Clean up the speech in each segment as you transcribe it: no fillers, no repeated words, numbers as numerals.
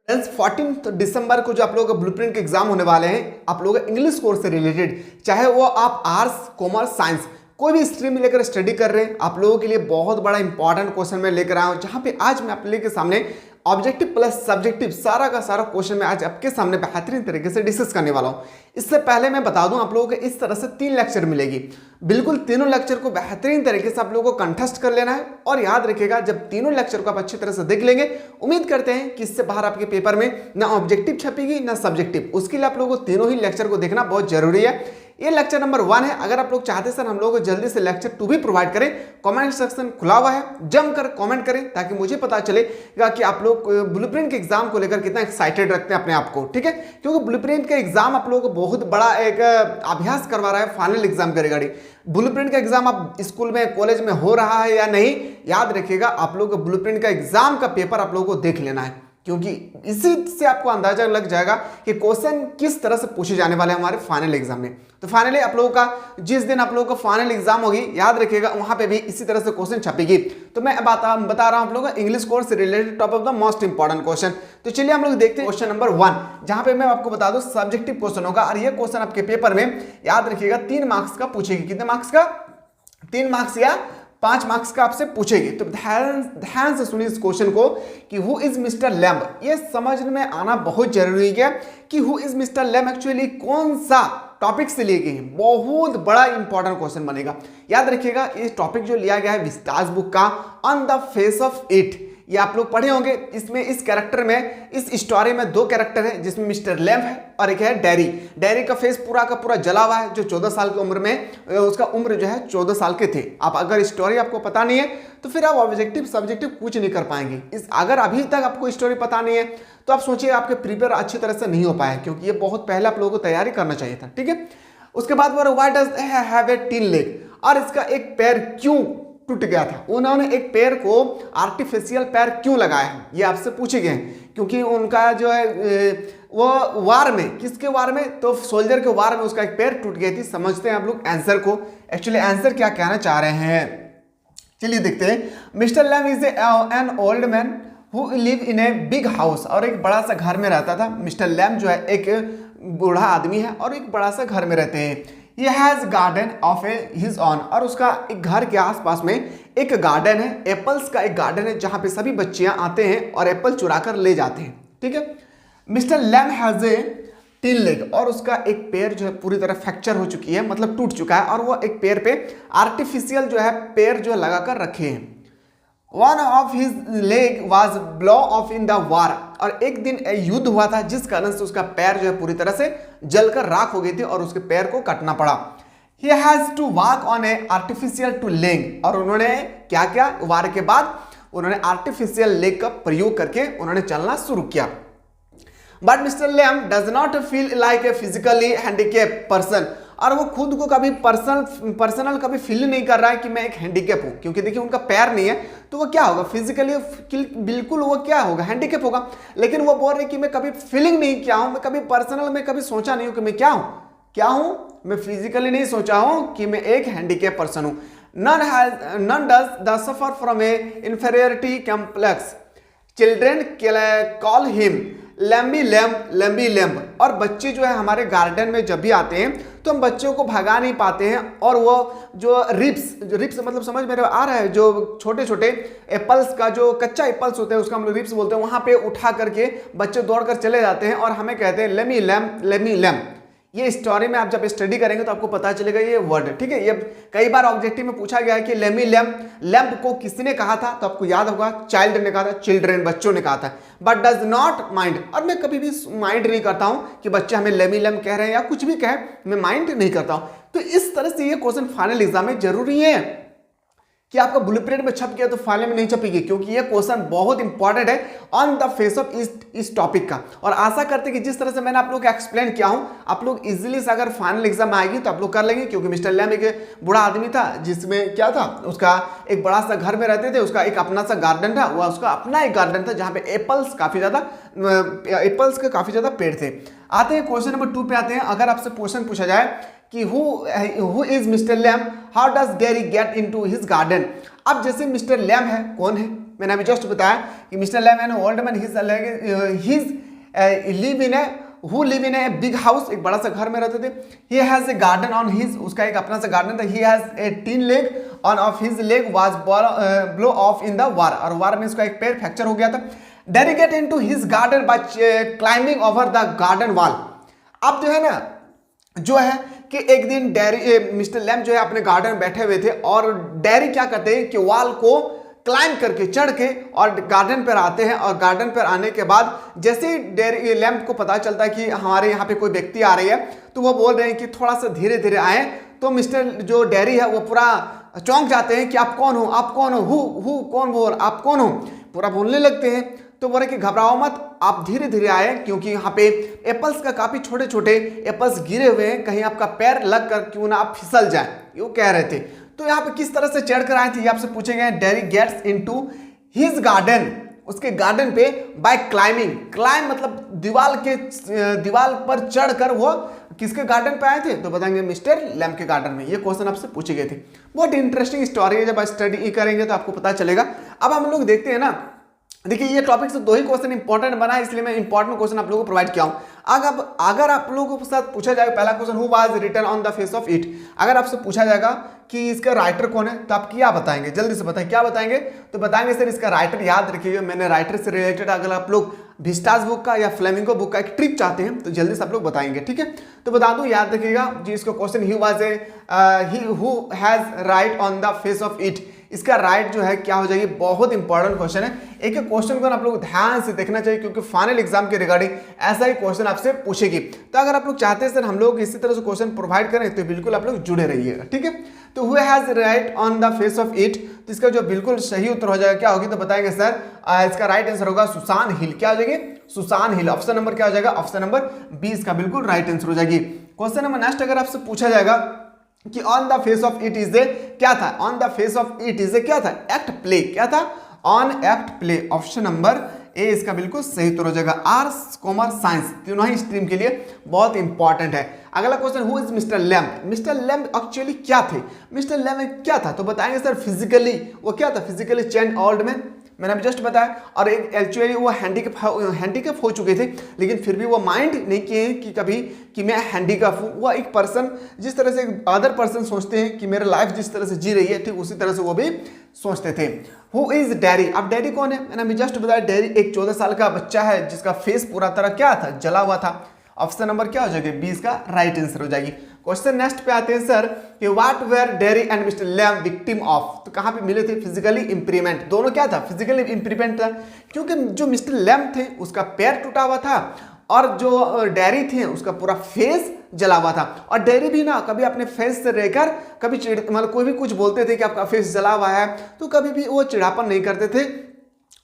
Friends 14 दिसंबर को जो आप लोगों का ब्लूप्रिंट के एग्जाम होने वाले हैं, आप लोगों का इंग्लिश कोर्स से रिलेटेड, चाहे वो आप आर्ट्स, कॉमर्स, साइंस कोई भी स्ट्रीम लेकर स्टडी कर रहे हैं, आप लोगों के लिए बहुत बड़ा इंपॉर्टेंट क्वेश्चन मैं लेकर आया हूं, जहां पे आज मैं आप लोगों के सामने ऑब्जेक्टिव प्लस सब्जेक्टिव सारा का सारा क्वेश्चन मैं आज आपके सामने बेहतरीन तरीके से डिस्कस करने वाला हूं। इससे पहले मैं बता दूं, आप लोगों को इस तरह से 3 लेक्चर मिलेगी। बिल्कुल तीनों लेक्चर को बेहतरीन तरीके से आप लोगों को कंठस्थ कर लेना है और याद रखिएगा, जब तीनों लेक्चर को आप अच्छी तरह से देख लेंगे, उम्मीद करते हैं कि इससे बाहर आपके पेपर में ना ऑब्जेक्टिव छपेगी ना सब्जेक्टिव। उसके लिए आप लोगों को तीनों ही लेक्चर को देखना बहुत जरूरी है। ये लेक्चर नंबर 1 है। अगर आप लोग चाहते हैं सर हम लोगों को जल्दी से लेक्चर 2 भी प्रोवाइड करें, कमेंट सेक्शन खुला हुआ है, जमकर कमेंट करें ताकि मुझे पता चलेगा कि आप लोग ब्लूप्रिंट के एग्जाम को लेकर कितना एक्साइटेड रखते हैं अपने आप को। ठीक है, क्योंकि ब्लूप्रिंट का एग्जाम आप लोगों को बहुत बड़ा एक अभ्यास करवा रहा है फाइनल एग्जाम के रिगार्डिंग। ब्लूप्रिंट का एग्जाम आप स्कूल में कॉलेज में हो रहा है या नहीं, याद रखिएगा आप लोग को ब्लूप्रिंट का एग्जाम का पेपर आप लोगों को देख लेना है, क्योंकि इसी से आपको अंदाजा लग जाएगा कि क्वेश्चन किस तरह से पूछे जाने वाले हैं हमारे फाइनल एग्जाम में। तो फाइनली आप लोगों का जिस दिन आप लोगों का फाइनल एग्जाम होगी, याद रखिएगा वहां पे भी इसी तरह से क्वेश्चन छपेगी। तो मैं बता रहा हूं आप लोगों का इंग्लिश कोर्स से related top of the most important question. तो चलिए हम लोग देखते हैं क्वेश्चन नंबर 1, जहां पे मैं आपको बता दूं सब्जेक्टिव क्वेश्चन होगा और ये क्वेश्चन आपके पेपर में याद रखिएगा 3 मार्क्स का पूछेगी। कितने मार्क्स का? 3 मार्क्स या 5 मार्क्स का आपसे पूछेगी। तो ध्यान से सुनिए इस क्वेश्चन को कि हु इज मिस्टर लैम्ब। ये समझ में आना बहुत जरूरी है कि who is mister lamb actually कौन सा टॉपिक से लिए गए हैं। बहुत बड़ा इंपॉर्टेंट क्वेश्चन बनेगा। याद रखिएगा ये टॉपिक जो लिया गया है विस्तास बुक का on the face of it, ये आप लोग पढ़े होंगे। इसमें इस कैरेक्टर में, इस स्टोरी में 2 कैरेक्टर हैं, जिसमें मिस्टर लैम्ब है और एक है डैरी। डैरी का फेस पूरा का पूरा जला हुआ है, जो 14 साल की उम्र में, उसका उम्र जो है 14 साल के थे। आप अगर स्टोरी आपको पता नहीं है तो फिर आप ऑब्जेक्टिव सब्जेक्टिव कुछ नहीं कर पाएंगे। अगर अभी तक आपको स्टोरी पता नहीं है तो आप सोचिए आपके प्रिपेयर अच्छी तरह से नहीं हो पाए, क्योंकि ये बहुत पहले आप लोगों को तैयारी करना चाहिए था। ठीक है, उसके बाद why does have a 3 leg, और इसका एक पैर क्यों टूट गया था। उन्होंने एक पैर को आर्टिफिशियल पैर क्यों लगाया है, ये आपसे पूछे गए हैं। क्योंकि उनका जो है वो वार में, किसके वार में, तो सोल्जर के वार में उसका एक पैर टूट गई थी। समझते हैं आप लोग आंसर को, एक्चुअली आंसर क्या कहना चाह रहे हैं। चलिए देखते हैं। Mister lamb is an old man who live in a big house, और एक बड़ा सा घर में रहता था। मिस्टर लैम्ब जो है एक बूढ़ा आदमी है और एक बड़ा सा घर में रहते हैं। He has garden of his own, और उसका एक घर के आसपास में एक गार्डन है, एप्पल्स का एक गार्डन है, जहां पे सभी बच्चियां आते हैं और एप्पल चुरा कर ले जाते हैं। ठीक है, mister lamb has a 3 leg, और उसका एक पैर जो है पूरी तरह फ्रैक्चर हो चुकी है, मतलब टूट चुका है, और वो एक पैर पे आर्टिफिशियल जो है पैर जो लगा कर रखे हैं। One of his leg was blow off in the war, और एक दिन युद्ध हुआ था जिस कारण से उसका पैर जो है पूरी तरह से जलकर राख हो गई थी और उसके पैर को काटना पड़ा। He has to walk on a artificial to leg, और उन्होंने क्या किया, वार के बाद उन्होंने आर्टिफिशियल लेग का प्रयोग करके उन्होंने चलना शुरू किया। But mister lamb does not feel like a physically handicap person, और वो खुद को कभी पर्सनल कभी फील नहीं कर रहा है कि मैं एक हैंडीकैप हूं, क्योंकि देखिए उनका पैर नहीं है तो वो क्या होगा, फिजिकली बिल्कुल वो क्या होगा, हैंडीकैप होगा। लेकिन वो बोल रहे कि मैं कभी फीलिंग नहीं किया हूं, मैं कभी पर्सनल में कभी सोचा नहीं हूं कि मैं क्या हूं, मैं फिजिकली नहीं सोचा हूं कि मैं एक हैंडीकैप पर्सन हूं। None does the suffer from a inferiority complex, children call him lamby lamb, और बच्चे जो है हमारे गार्डन में जब भी आते हैं तो हम बच्चों को भगा नहीं पाते हैं, और वो जो रिप्स मतलब समझ मेरे आ रहा है, जो छोटे छोटे एप्पल्स का जो कच्चा एप्पल्स होते हैं उसका हम लोग रिप्स बोलते हैं, वहां पे उठा करके बच्चे दौड़कर चले जाते हैं और हमें कहते हैं लेमी लैम्ब। ये स्टोरी में आप जब स्टडी करेंगे तो आपको पता चलेगा ये वर्ड। ठीक है, ये कई बार ऑब्जेक्टिव में पूछा गया है कि लेमी लैम्ब को किसने कहा था, तो आपको याद होगा चाइल्ड ने कहा था, चिल्ड्रेन बच्चों ने कहा था। बट डज नॉट माइंड, और मैं कभी भी माइंड नहीं करता हूं कि बच्चे हमें लेमी लैम्ब कह रहे हैं या कुछ भी कहे, मैं माइंड नहीं करता हूं। तो इस तरह से ये क्वेश्चन फाइनल एग्जाम में जरूरी है कि आपका ब्लूप्रिंट में छप गया तो फाइनल में नहीं छपेगी, क्योंकि ये क्वेश्चन बहुत इंपॉर्टेंट है ऑन द फेस ऑफ इस टॉपिक का। और आशा करते हैं कि जिस तरह से मैंने आप लोग को एक्सप्लेन किया हूं, आप लोग इजीली से अगर फाइनल एग्जाम आएगी तो आप लोग कर लेंगे। क्योंकि मिस्टर लैम्ब एक बूढ़ा आदमी था जिसमें क्या था, उसका एक बड़ा सा घर में रहते थे, उसका एक अपना सा गार्डन था, वह उसका अपना एक गार्डन था जहां पे एप्पल्स के काफी ज्यादा पेड़ थे। आते हैं क्वेश्चन नंबर 2 पे आते हैं। अगर आपसे क्वेश्चन पूछा जाए कि who is mister lamb, how does dairy gate into his garden. अब जैसे मिस्टर लैम्ब है, कौन है, मैंने अभी जस्ट बताया कि mister Lamb and old man live in a big house, एक बड़ा सा घर में रहते थे। He has a garden on his, उसका एक अपना सा गार्डन था। He has a tin leg on of his leg was blow off in the war, और वार में उसका एक पैर फ्रैक्चर हो गया था। Daddy get into his garden by climbing over the garden wall. अब जो है ना, जो है कि एक दिन डैरी मिस्टर लैम जो है अपने गार्डन में बैठे हुए थे, और डैरी क्या करते हैं कि वॉल को क्लाइंब करके चढ़ के और गार्डन पर आते हैं। और गार्डन पर आने के बाद जैसे ही डैरी लैम्प को पता चलता है कि हमारे यहाँ पे कोई व्यक्ति आ रही है, तो वो बोल रहे हैं कि थोड़ा सा धीरे धीरे आए। तो मिस्टर जो डैरी है वो पूरा चौंक जाते हैं कि आप कौन हो, आप कौन हो, हु कौन बोल, आप कौन हो, पूरा बोलने लगते हैं। तो बोले कि घबराओ मत, आप धीरे धीरे आए, क्योंकि यहाँ पे एप्पल्स का काफी छोटे छोटे एप्पल्स गिरे हुए हैं, कहीं आपका पैर लग कर क्यों ना आप फिसल जाए, ये कह रहे थे। तो यहाँ पे किस तरह से चढ़कर आए थे ये आपसे पूछे गए। Derry gets into his garden, उसके गार्डन पे बाय क्लाइंबिंग, क्लाइंब मतलब दीवार पर चढ़कर वो किसके गार्डन पे आए थे, तो बताएंगे मिस्टर लैम के गार्डन में। ये क्वेश्चन आपसे पूछे गए थे। बहुत इंटरेस्टिंग स्टोरी है, जब स्टडी करेंगे तो आपको पता चलेगा। अब हम लोग देखते हैं ना, देखिए ये टॉपिक से 2 ही क्वेश्चन इंपॉर्टेंट बना है, इसलिए मैं इंपॉर्टेंट क्वेश्चन आप लोगों को प्रोवाइड किया हूं। अगर आप लोगों के साथ पूछा जाएगा पहला question, who was written on the face of it, अगर आपसे पूछा जाएगा कि इसका राइटर कौन है, तो आप क्या बताएंगे, जल्दी से बताएं क्या बताएंगे। तो बताएंगे सर इसका राइटर याद रखिएगा। मैंने राइटर से रिलेटेड अगर आप लोग विस्टास बुक का या फ्लेमिंगो बुक का एक ट्रिक चाहते हैं तो जल्दी से आप लोग बताएंगे, ठीक है। तो बता दूं, याद रखिएगा जी, इसका question he who has right on the face of it, इसका राइट जो है क्या हो जाएगी, बहुत इंपॉर्टेंट क्वेश्चन है। एक एक क्वेश्चन को आप लोग ध्यान से देखना चाहिए, क्योंकि फाइनल एग्जाम के रिगार्डिंग ऐसा ही क्वेश्चन आपसे पूछेगी। तो अगर आप लोग चाहते हैं सर हम लोग इसी तरह से क्वेश्चन प्रोवाइड करें, तो बिल्कुल आप लोग जुड़े रहिएगा, ठीक है। तो who has right on the face of it, तो इसका जो बिल्कुल सही उत्तर हो जाएगा क्या होगी, तो बताएंगे सर इसका राइट आंसर होगा सुसान हिल। क्या हो जाएगी, सुसान हिल। ऑप्शन नंबर क्या हो जाएगा, ऑप्शन नंबर 20 का बिल्कुल राइट आंसर हो जाएगी। क्वेश्चन नंबर नेक्स्ट अगर आपसे पूछा जाएगा कि on the face of it is a क्या था, on the face of it is a क्या था, एक्ट प्ले, क्या था, on act play. Option number A इसका बिल्कुल सही उत्तर हो जाएगा। आर्ट्स कॉमर्स साइंस तीनों ही स्ट्रीम के लिए बहुत इंपॉर्टेंट है। अगला question, who is mister lamp, mister lamp actually क्या थे, मिस्टर लैम्प क्या था, तो बताएंगे सर फिजिकली वो क्या था, फिजिकली चेंज ओल्ड मैन, मैंने अभी जस्ट बताया। और एक एक्चुअली वो हैंडीकैप हो चुके थे, लेकिन फिर भी वो माइंड नहीं किए कि कभी कि मैं हैंडीकैप हूँ। वो एक पर्सन जिस तरह से अदर पर्सन सोचते हैं कि मेरा लाइफ जिस तरह से जी रही है, ठीक उसी तरह से वो भी सोचते थे। हु इज डैरी, अब डैरी कौन है, मैंने अभी जस्ट बताया। डैरी एक 14 साल का बच्चा है जिसका फेस पूरा तरह क्या था, जला हुआ था। ऑप्शन नंबर क्या हो जाएगी, 20 का राइट आंसर हो जाएगी। क्वेश्चन नेक्स्ट पे आते हैं सर कि what were Derry and mister Lamb victim of, तो कहां पे मिले थे, फिजिकली इंप्रूवमेंट। दोनों क्या था, फिजिकली इंप्रूवमेंट था, क्योंकि जो मिस्टर लैम थे उसका पैर टूटा हुआ था, और जो डैरी थे उसका पूरा फेस जला हुआ था। और डैरी भी ना कभी अपने फेस से रहकर कभी मतलब कोई भी कुछ बोलते थे कि आपका फेस जला हुआ है, तो कभी भी वो चिड़ापन नहीं करते थे,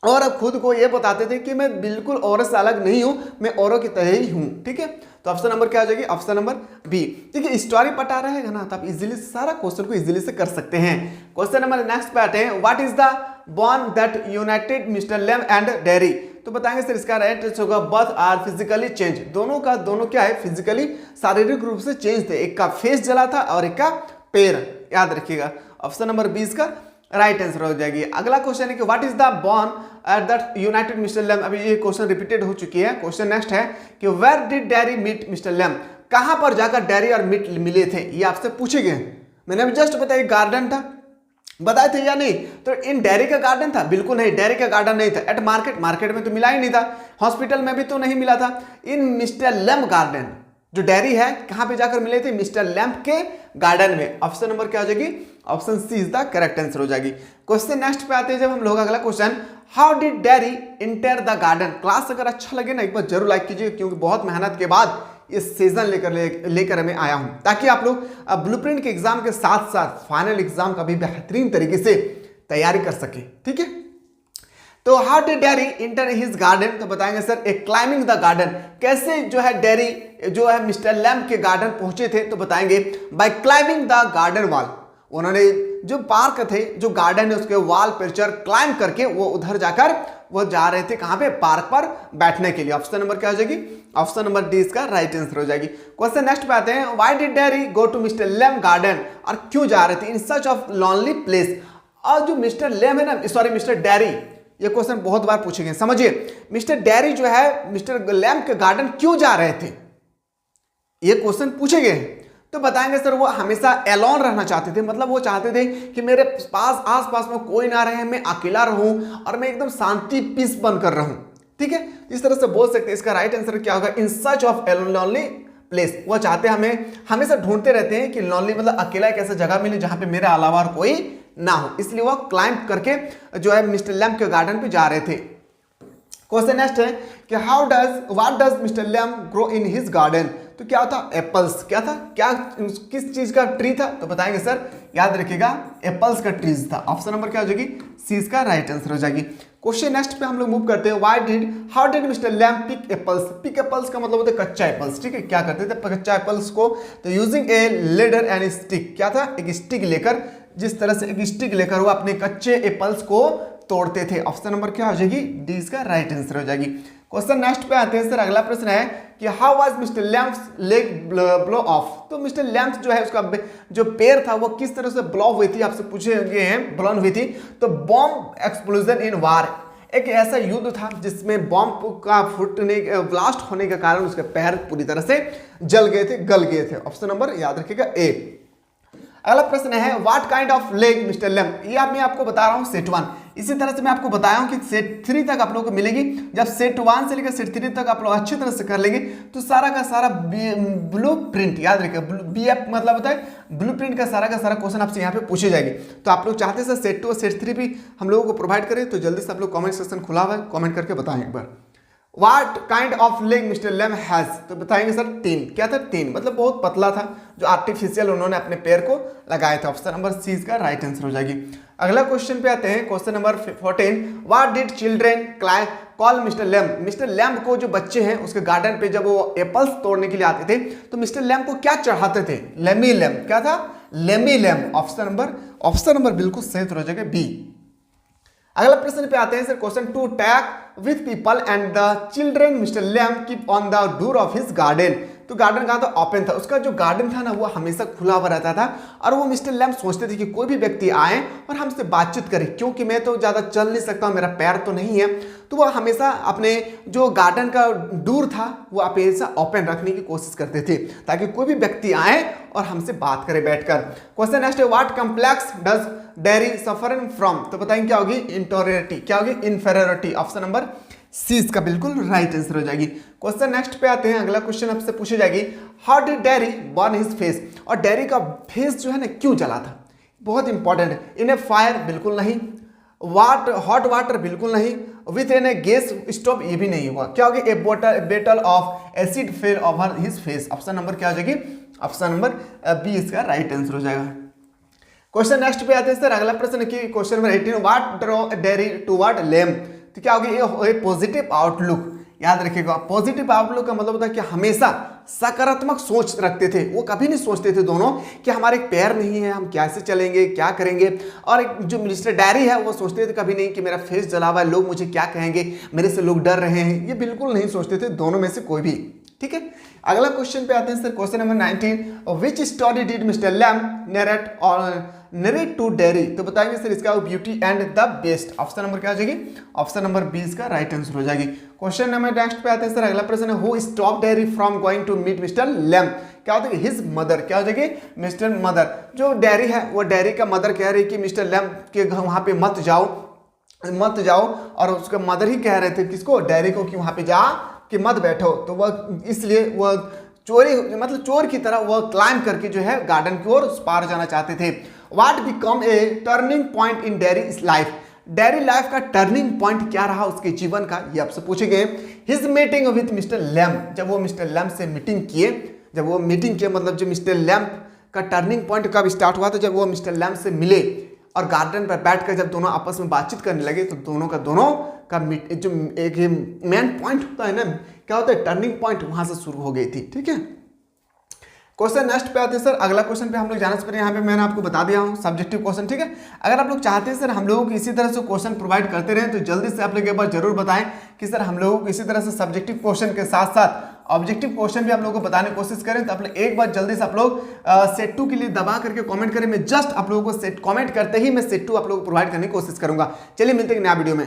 और अब खुद को ये बताते थे कि मैं बिल्कुल औरों से अलग नहीं हूं, मैं औरों की तरह ही हूं, ठीक है। तो ऑप्शन नंबर क्या हो जाएगी, ऑप्शन नंबर बी। देखिए स्टोरी पता रहेगा ना, तो आप इजीली सारा क्वेश्चन को इजीली से कर सकते हैं। क्वेश्चन नंबर नेक्स्ट पे आते हैं, what is the bond that united mister Lamb and Derry, तो बताएंगे सर इसका राइट आंसर होगा बर्थ आर फिजिकली चेंज। दोनों क्या है, फिजिकली शारीरिक रूप से चेंज थे, एक का फेस जला था और एक का पैर, याद रखिएगा। ऑप्शन नंबर 20 का राइट आंसर हो जाएगी। अगला क्वेश्चन है कि what is the bond that united mister Lamb, अभी ये क्वेश्चन रिपीटेड हो चुकी है। क्वेश्चन नेक्स्ट है कि where did Derry meet mister Lamb, कहां पर जाकर डैरी और मीट मिले थे, ये आपसे पूछे गए। मैंने अभी जस्ट बताया गार्डन था, बताए थे या नहीं, तो इन डैरी का गार्डन था, बिल्कुल नहीं, डैरी का गार्डन नहीं था। एट मार्केट में तो मिला ही नहीं था, हॉस्पिटल में भी तो नहीं मिला था। इन मिस्टर लैम गार्डन जो डैरी है कहां पे जाकर मिले थे, मिस्टर लैम्प के गार्डन में। ऑप्शन नंबर क्या हो जाएगी, option C is the correct answer हो जाएगी। क्वेश्चन नेक्स्ट पे आते हैं जब हम लोग, अगला question, how did dairy enter the garden. Class अगर अच्छा लगे ना एक बार जरूर लाइक कीजिए, क्योंकि बहुत मेहनत के बाद इस सीजन लेकर मैं आया हूं, ताकि आप लोग ब्लूप्रिंट के एग्जाम के साथ साथ फाइनल एग्जाम का भी बेहतरीन तरीके से तैयारी कर सके, ठीक है। तो how did dairy inter his garden, तो बताएंगे sir A climbing the garden, कैसे जो है डैरी जो है मिस्टर लैम्प के गार्डन पहुंचे थे, तो बताएंगे by climbing the garden wall. उन्होंने जो पार्क थे, जो गार्डन है उसके वॉल पर चढ़ क्लाइंब करके वो उधर जाकर वो जा रहे थे, कहां पे, पार्क पर बैठने के लिए। ऑप्शन नंबर क्या हो जाएगी, ऑप्शन नंबर डी इसका राइट आंसर हो जाएगी। क्वेश्चन नेक्स्ट पे आते हैं, why did Derry go to mister Lamb garden, और क्यों जा रहे थे in search of lonely place. और जो मिस्टर लैम्प है ना, सॉरी मिस्टर डैरी ये क्वेश्चन बहुत बार पूछे गए। समझिए, मिस्टर डेरी जो है मिस्टर लैम्ब के गार्डन क्यों जा रहे थे, ये क्वेश्चन पूछे गए। तो बताएंगे सर वो हमेशा एलोन रहना चाहते थे, मतलब वो चाहते थे कि मेरे पास आसपास में कोई ना रहे, मैं अकेला रहूं और मैं एकदम शांति पीस बनकर रहूं। ठीक है, इस तरह से बोल सकते हैं। इसका राइट आंसर क्या होगा, इन सर्च ऑफ लॉनली प्लेस। वो चाहते हैं, हमें हमेशा ढूंढते रहते हैं कि लॉनली मतलब अकेला एक ऐसा जगह मिले जहां पे मेरे अलावा और कोई ना हो, इसलिए वो क्लाइंब करके जो है मिस्टर लैम्ब के गार्डन पे जा रहे थे। क्वेश्चन नेक्स्ट है कि what does mister lamb grow in his garden. तो क्या था, एप्पल्स। क्या था, क्या किस चीज का ट्री था, तो बताएंगे सर, याद रखिएगा एप्पल्स का ट्रीज था। ऑप्शन नंबर क्या हो जाएगी, सी इसका राइट आंसर हो जाएगी। क्वेश्चन नेक्स्ट पे हम लोग मूव करते हैं। How did mister Lamb pick apples. Pick apples का मतलब होता है कच्चा एप्पल्स। ठीक है, क्या करते थे कच्चा एप्पल्स को, तो using A ladder and stick. क्या था, एक स्टिक लेकर, जिस तरह से एक स्टिक लेकर वो अपने कच्चे एप्पल्स को तोड़ते थे। ऑप्शन नंबर क्या हो जाएगी, डी इसका राइट आंसर हो जाएगी। क्वेश्चन नेक्स्ट पे आते हैं सर, अगला प्रश्न है कि how was mister Lamb's leg blow of. तो मिस्टर लैम्ब्स जो है उसका जो पैर था वो किस तरह से ब्लो हुई थी, आपसे पूछे गए हैं, ब्लोन हुई थी। तो बॉम्ब एक्सप्लोजन इन वार, एक ऐसा युद्ध था जिसमें बॉम्ब का फूटने ब्लास्ट होने के कारण उसके पैर पूरी तरह से जल गए थे, गल गए थे। ऑप्शन नंबर याद रखिएगा ए। अगला प्रश्न है what kind of leg mister lamb. ये मैं आपको बता रहा हूँ सेट 1। इसी तरह से मैं आपको बताया हूँ कि सेट 3 तक आप लोगों को मिलेगी। जब सेट 1 से लेकर सेट 3 तक आप लोग अच्छी तरह से कर लेंगे तो सारा का सारा ब्लू प्रिंट, याद रखिएगा BF मतलब होता है ब्लू प्रिंट का सारा क्वेश्चन आपसे यहाँ पे पूछे जाएंगे। तो आप लोग चाहते हैं सेट 2 और सेट 3 भी हम लोगों को प्रोवाइड करें, तो जल्दी से आप लोग कॉमेंट सेक्शन खुला हुआ है, कॉमेंट करके बताएं एक बार। What kind of leg mister lamb has. तो बताएंगे सर 3। क्या था, 3 मतलब बहुत पतला था, जो आर्टिफिशियल उन्होंने अपने पैर को लगाए थे। ऑप्शन नंबर सी इसका राइट आंसर हो जाएगी। अगला क्वेश्चन पे आते हैं, question number 14। What did children call mister lamb. Mister lamb को जो बच्चे हैं उसके गार्डन पे जब वो एप्पल्स तोड़ने के लिए आते थे तो मिस्टर लैम्ब को क्या चढ़ाते थे, लेमी लैम्ब। क्या था, लेमी लैम्ब। ऑप्शन नंबर बिल्कुल सही हो जाएगा बी। अगला प्रश्न पे आते हैं sir, question 2। Talk with people and the children mister Lamb keep on the door of his garden. तो गार्डन कहाँ था, ओपन था। उसका जो गार्डन था ना वो हमेशा खुला हुआ रहता था और वो मिस्टर लैम्ब सोचते थे कि कोई भी व्यक्ति आए और हमसे बातचीत करे, क्योंकि मैं तो ज़्यादा चल नहीं सकता हूँ, मेरा पैर तो नहीं है। तो वो हमेशा अपने जो गार्डन का डोर था वो हमेशा ओपन रखने की कोशिश करते थे ताकि कोई भी व्यक्ति आए और हमसे बात करे बैठकर। क्वेश्चन नेक्स्ट है, what complex does dairy suffering from. तो बताएंगे क्या होगी, इंटोरिटी। क्या होगी, इन्फेरियोरिटी। ऑप्शन नंबर सी इसका बिल्कुल राइट आंसर हो जाएगी। क्वेश्चन नेक्स्ट पे आते हैं, अगला क्वेश्चन आपसे पूछी जाएगी, how did dairy burn his face. और डेरी का फेस जो है ना क्यों जला था, बहुत इंपॉर्टेंट है। इन ए फायर बिल्कुल नहीं, हॉट वाटर बिल्कुल नहीं, with an a gas stove ये भी नहीं हुआ। क्या होगी, ए बोतल of acid fell over his face. Option number क्या हो जाएगी, ऑप्शन नंबर बी इसका राइट आंसर हो जाएगा। क्वेश्चन नेक्स्ट पे आते हैं सर, अगला प्रश्न की question number 18। What draw dairy toward lamb. तो क्या होगी, ये पॉजिटिव आउटलुक। याद रखिएगा पॉजिटिव आउटलुक का मतलब होता है कि हमेशा सकारात्मक सोच रखते थे। वो कभी नहीं सोचते थे दोनों कि हमारे पैर नहीं है, हम कैसे चलेंगे, क्या करेंगे। और जो मिस्टर डेरी है वो सोचते थे कभी नहीं कि मेरा फेस जला हुआ है, लोग मुझे क्या कहेंगे, मेरे से लोग डर रहे हैं, ये बिल्कुल नहीं सोचते थे दोनों में से कोई भी। ठीक है, अगला क्वेश्चन पे आते हैं sir, question number 19। Which story did mister Lamb narrate to Derry. तो बताएंगे सर इसका beauty and the beast. Option number क्या हो जाएगी, ऑप्शन नंबर बी इसका राइट आंसर हो जाएगी। क्वेश्चन नंबर नेक्स्ट पे आते हैं सर, अगला प्रश्न है, who stop Derry from going to meet mister Lamb. क्या होता है, हिज मदर। क्या हो जाएगी, मिस्टर मदर। जो डेरी है वो डेरी का मदर कह रही कि मिस्टर लैम्ब के वहां पे मत जाओ, और उसका मदर ही कह रहे थे किसको, डेरी को, कि वहां पे जा कि मत बैठो। तो वह इसलिए वह चोरी, मतलब चोर की तरह वह क्लाइंब करके जो है गार्डन की ओर पार जाना चाहते थे। What become a turning point in dairy life. Dairy life का टर्निंग पॉइंट क्या रहा उसके जीवन का, ये आपसे पूछे गए। His meeting with mister lamb. जब वो मिस्टर लैम्ब से मीटिंग किए, मतलब जो मिस्टर लैम्ब का टर्निंग पॉइंट कब स्टार्ट हुआ, तो जब वो मिस्टर लैम्ब से मिले और गार्डन पर बैठकर जब दोनों आपस में बातचीत करने लगे, तो दोनों का जो एक मेन पॉइंट होता है ना, क्या होता है, टर्निंग पॉइंट, वहां से शुरू हो गई थी। ठीक है, क्वेश्चन नेक्स्ट पे आते हैं सर, अगला क्वेश्चन पे हम लोग जाना से पहले यहाँ पे मैंने आपको बता दिया हूँ सब्जेक्टिव क्वेश्चन। ठीक है, अगर आप लोग चाहते हैं सर हम लोगों को इसी तरह से क्वेश्चन प्रोवाइड करते रहे, तो जल्दी से आप लोग एक बार जरूर बताएं कि सर हम लोगों को इसी तरह से सब्जेक्टिव क्वेश्चन के साथ साथ ऑब्जेक्टिव क्वेश्चन भी आप लोगों को बताने की कोशिश करें। तो आप लोग एक बार जल्दी से आप लोग सेट 2 के लिए दबा करके कमेंट करें। मैं जस्ट आप लोगों को कमेंट करते ही मैं सेट 2 आप लोगों को प्रोवाइड करने की कोशिश करूंगा। चलिए मिलते हैं नया वीडियो में।